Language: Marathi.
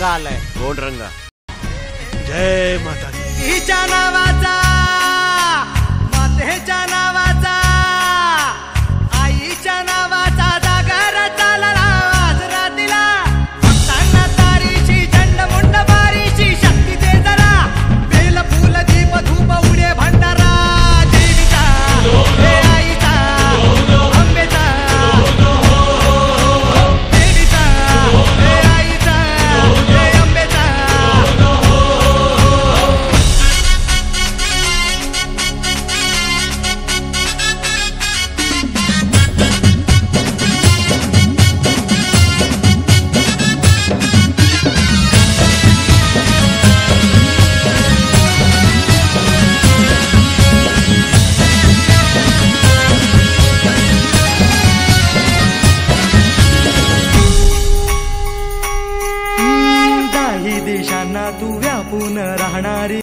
रंगा आलाय, गोड रंगा। जय माता दी। तिच्या नावाचा, मातेच्या नावाचा, आईच्या नावाचा जागर चालला आज रातीला। भक्तांना तारीची चंडमुंड बारीची शक्ती दे जरा, बेल फूल दीप धूप उडे भंडारा। देवीचा हे आईचा अंबेचा, देवीचा हे आईचा हे अंबेचा। दाही देशांना तू व्यापून राहणारी